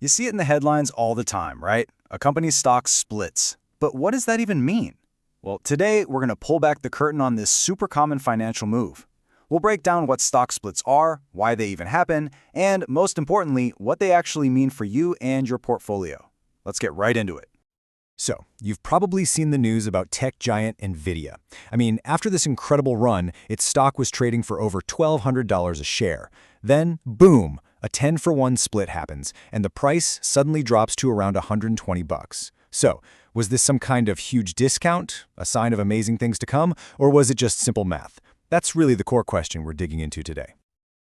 You see it in the headlines all the time, right? A company's stock splits. But what does that even mean? Well, today we're going to pull back the curtain on this super common financial move. We'll break down what stock splits are, why they even happen, and most importantly, what they actually mean for you and your portfolio. Let's get right into it. So, you've probably seen the news about tech giant NVIDIA. After this incredible run, its stock was trading for over $1,200 a share. Then, boom, a 10-for-1 split happens, and the price suddenly drops to around $120. So, was this some kind of huge discount, a sign of amazing things to come, or was it just simple math? That's really the core question we're digging into today.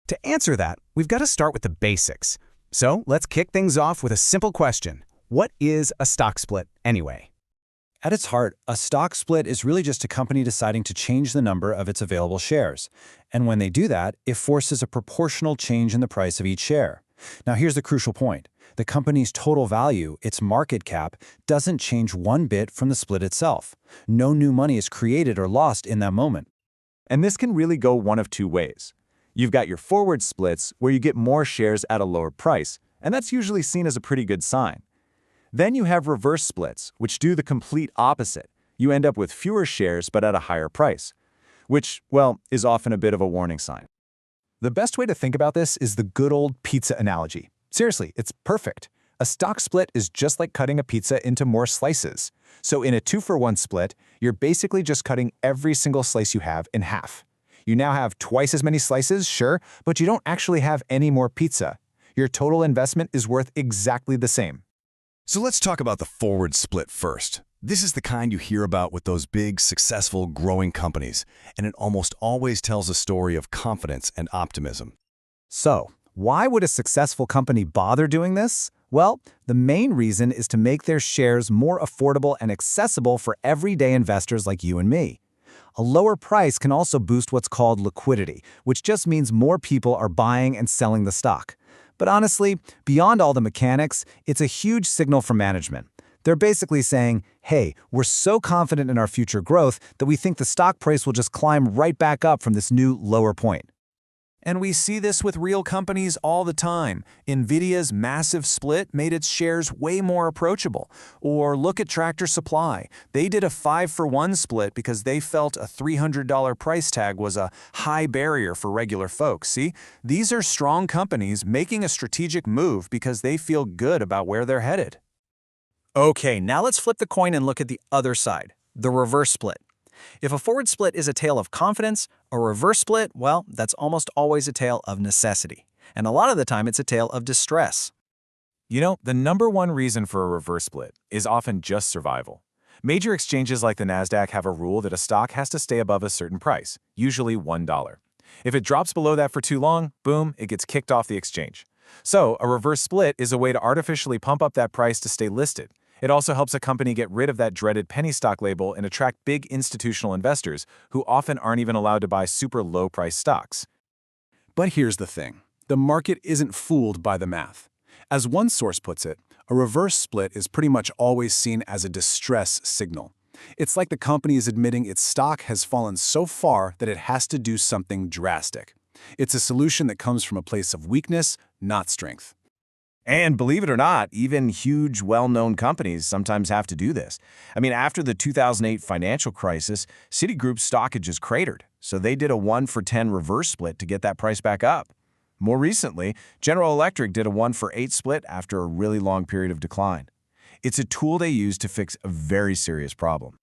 To answer that, we've got to start with the basics. So, let's kick things off with a simple question. What is a stock split anyway? At its heart, a stock split is really just a company deciding to change the number of its available shares. And when they do that, it forces a proportional change in the price of each share. Now here's the crucial point. The company's total value, its market cap, doesn't change one bit from the split itself. No new money is created or lost in that moment. And this can really go one of two ways. You've got your forward splits, where you get more shares at a lower price, and that's usually seen as a pretty good sign. Then you have reverse splits, which do the complete opposite. You end up with fewer shares but at a higher price, which, well, is often a bit of a warning sign. The best way to think about this is the good old pizza analogy. Seriously, it's perfect. A stock split is just like cutting a pizza into more slices. So in a 2-for-1 split, you're basically just cutting every single slice you have in half. You now have twice as many slices, sure, but you don't actually have any more pizza. Your total investment is worth exactly the same. So let's talk about the forward split first. This is the kind you hear about with those big, successful, growing companies, and it almost always tells a story of confidence and optimism. So, why would a successful company bother doing this? Well, the main reason is to make their shares more affordable and accessible for everyday investors like you and me. A lower price can also boost what's called liquidity, which just means more people are buying and selling the stock. But honestly, beyond all the mechanics, it's a huge signal for management. They're basically saying, hey, we're so confident in our future growth that we think the stock price will just climb right back up from this new lower point. And we see this with real companies all the time. NVIDIA's massive split made its shares way more approachable. Or look at Tractor Supply. They did a 5-for-1 split because they felt a $300 price tag was a high barrier for regular folks. See, these are strong companies making a strategic move because they feel good about where they're headed. Okay, now let's flip the coin and look at the other side, the reverse split. If a forward split is a tale of confidence, a reverse split, well, that's almost always a tale of necessity. And a lot of the time, it's a tale of distress. You know, the #1 reason for a reverse split is often just survival. Major exchanges like the Nasdaq have a rule that a stock has to stay above a certain price, usually $1. If it drops below that for too long, boom, it gets kicked off the exchange. So, a reverse split is a way to artificially pump up that price to stay listed. It also helps a company get rid of that dreaded penny stock label and attract big institutional investors who often aren't even allowed to buy super low-priced stocks. But here's the thing. The market isn't fooled by the math. As one source puts it, a reverse split is pretty much always seen as a distress signal. It's like the company is admitting its stock has fallen so far that it has to do something drastic. It's a solution that comes from a place of weakness, not strength. And believe it or not, even huge, well-known companies sometimes have to do this. After the 2008 financial crisis, Citigroup's stock had just cratered, so they did a 1-for-10 reverse split to get that price back up. More recently, General Electric did a 1-for-8 split after a really long period of decline. It's a tool they use to fix a very serious problem.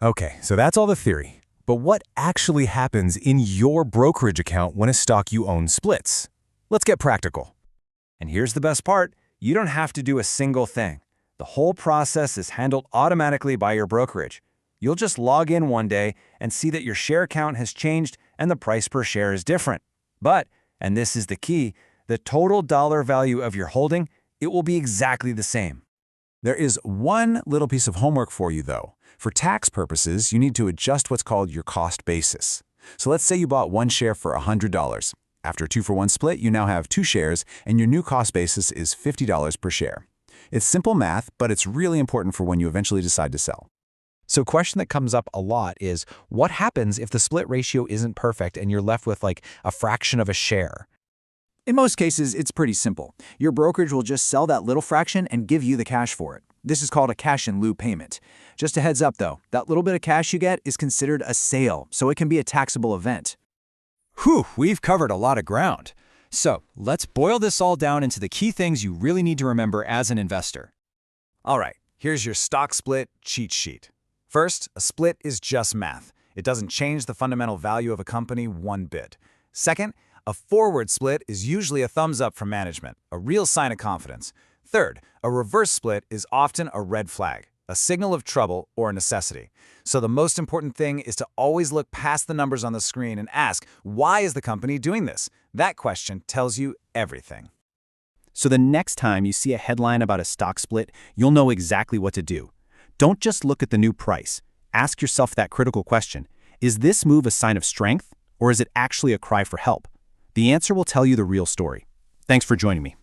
Okay, so that's all the theory. But what actually happens in your brokerage account when a stock you own splits? Let's get practical. And here's the best part, you don't have to do a single thing. The whole process is handled automatically by your brokerage. You'll just log in one day and see that your share count has changed and the price per share is different. But, and this is the key, the total dollar value of your holding, it will be exactly the same. There is one little piece of homework for you though. For tax purposes, you need to adjust what's called your cost basis. So let's say you bought one share for $100. After a 2-for-1 split, you now have 2 shares, and your new cost basis is $50 per share. It's simple math, but it's really important for when you eventually decide to sell. So a question that comes up a lot is, what happens if the split ratio isn't perfect and you're left with like a fraction of a share? In most cases, it's pretty simple. Your brokerage will just sell that little fraction and give you the cash for it. This is called a cash in lieu payment. Just a heads up though, that little bit of cash you get is considered a sale, so it can be a taxable event. Whew, we've covered a lot of ground. So let's boil this all down into the key things you really need to remember as an investor. All right, here's your stock split cheat sheet. First, a split is just math. It doesn't change the fundamental value of a company one bit. Second, a forward split is usually a thumbs up from management, a real sign of confidence. Third, a reverse split is often a red flag, a signal of trouble or a necessity. So the most important thing is to always look past the numbers on the screen and ask, why is the company doing this? That question tells you everything. So the next time you see a headline about a stock split, you'll know exactly what to do. Don't just look at the new price. Ask yourself that critical question. Is this move a sign of strength, or is it actually a cry for help? The answer will tell you the real story. Thanks for joining me.